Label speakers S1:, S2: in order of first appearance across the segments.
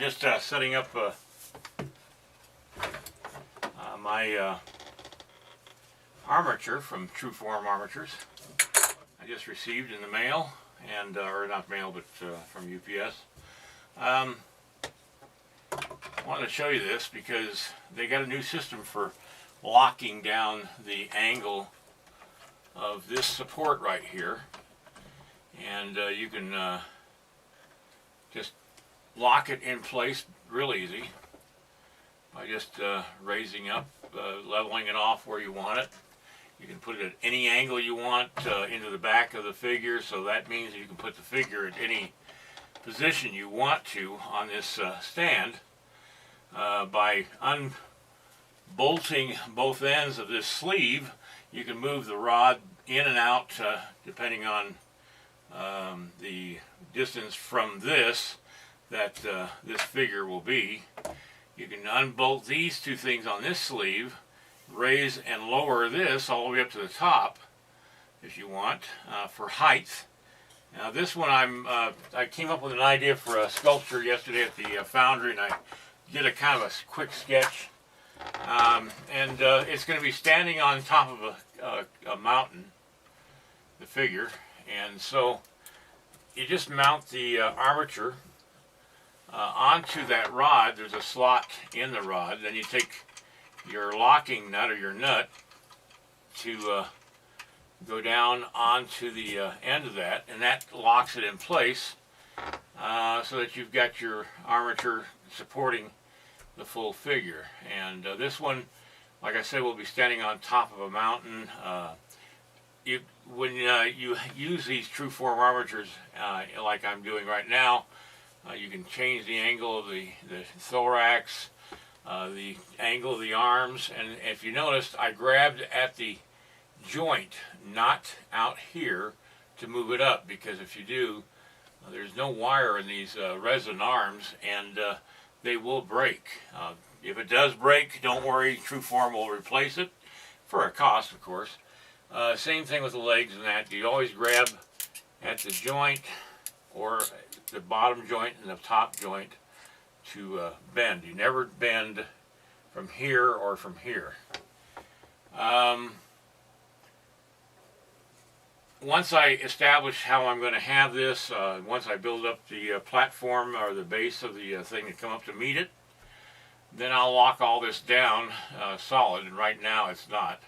S1: just setting up my armature from Truform Armatures. I just received in the mail, and or not mail, but from UPS. I wanted to show you this because they got a new system for locking down the angle of this support right here, and you can just lock it in place real easy by just raising up, leveling it off where you want it. You can put it at any angle you want into the back of the figure, so that means you can put the figure at any position you want to on this stand. By unbolting both ends of this sleeve, you can move the rod in and out depending on the distance from this that this figure will be. You can unbolt these two things on this sleeve, raise and lower this all the way up to the top if you want for height. Now this one I came up with an idea for a sculpture yesterday at the foundry, and I did a kind of a quick sketch, and it's going to be standing on top of a mountain, the figure, and so you just mount the armature onto that rod. There's a slot in the rod. Then you take your locking nut or your nut to go down onto the end of that, and that locks it in place so that you've got your armature supporting the full figure. And this one, like I said, will be standing on top of a mountain. When you use these Truform armatures like I'm doing right now, you can change the angle of the thorax, the angle of the arms, and if you noticed, I grabbed at the joint, not out here, to move it up, because if you do, there's no wire in these resin arms, and they will break. If it does break, don't worry, Truform will replace it, for a cost, of course. Same thing with the legs and that. You always grab at the joint, or the bottom joint and the top joint, to bend. You never bend from here or from here. Once I establish how I'm going to have this, once I build up the platform or the base of the thing to come up to meet it, then I'll lock all this down solid, and right now it's not.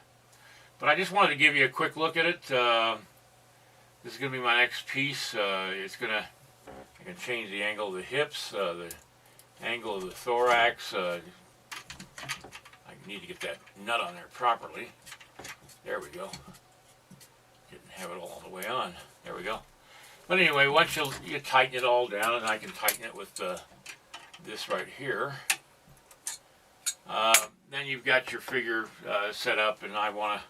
S1: But I just wanted to give you a quick look at it. This is going to be my next piece. I can change the angle of the hips, the angle of the thorax. I need to get that nut on there properly. There we go. Didn't have it all the way on. There we go. But anyway, once you tighten it all down, and I can tighten it with this right here, then you've got your figure set up, and I want to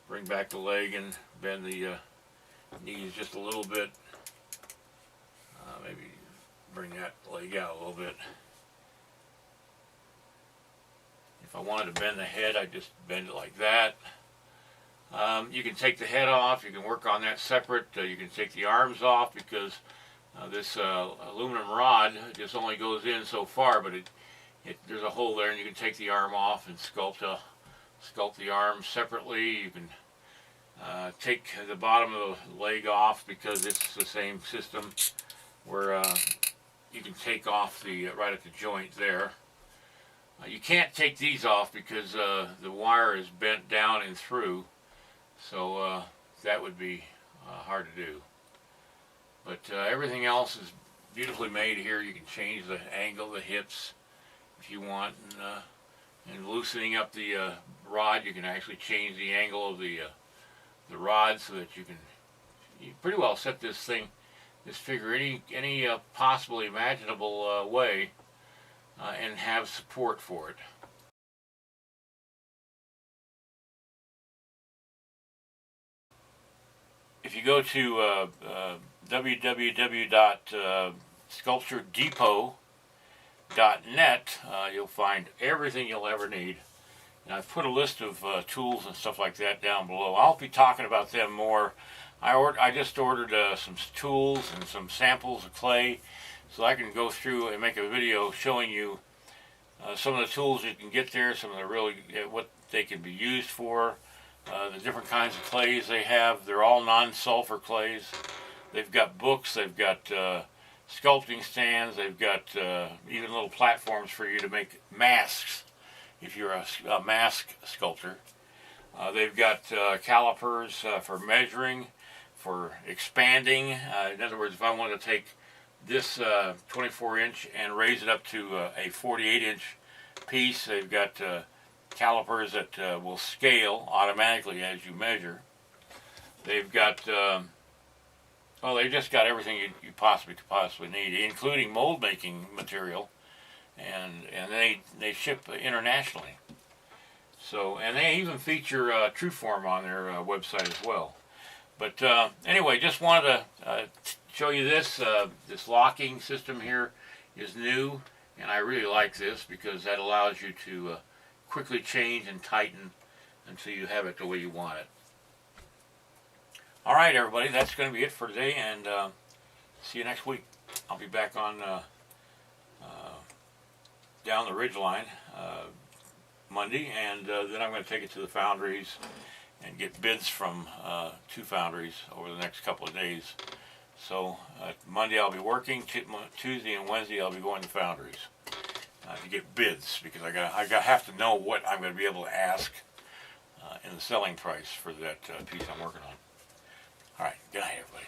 S1: bring back the leg and bend the knees just a little bit. Maybe bring that leg out a little bit. If I wanted to bend the head, I just bend it like that. You can take the head off. You can work on that separate. You can take the arms off, because this aluminum rod just only goes in so far, but there's a hole there, and you can take the arm off and sculpt the arm separately. You can take the bottom of the leg off, because it's the same system where you can take off the right at the joint there. You can't take these off because the wire is bent down and through, so that would be hard to do. But everything else is beautifully made here. You can change the angle of the hips if you want, and loosening up the rod, you can actually change the angle of the rod so that you pretty well set this figure any possibly imaginable way, and have support for it. If you go to www.sculpturedepot.net, you'll find everything you'll ever need. And I've put a list of tools and stuff like that down below. I'll be talking about them more I just ordered some tools and some samples of clay, so I can go through and make a video showing you some of the tools you can get there, some of the really what they can be used for, the different kinds of clays they have. They're all non-sulfur clays. They've got books, they've got sculpting stands, they've got even little platforms for you to make masks if you're a mask sculptor. They've got calipers for measuring, for expanding. In other words, if I want to take this 24-inch and raise it up to a 48-inch piece, they've got calipers that will scale automatically as you measure. They've got, well, they've just got everything you possibly could possibly need, including mold making material, and they ship internationally. So, and they even feature Truform on their website as well. But anyway, just wanted to show you this. This locking system here is new, and I really like this because that allows you to quickly change and tighten until you have it the way you want it. All right, everybody, that's going to be it for today, and see you next week. I'll be back on down the ridge line Monday, and then I'm going to take it to the foundries and get bids from 2 foundries over the next couple of days. So Monday I'll be working, Tuesday and Wednesday I'll be going to foundries to get bids, because I have to know what I'm going to be able to ask in the selling price for that piece I'm working on. All right, good night, everybody.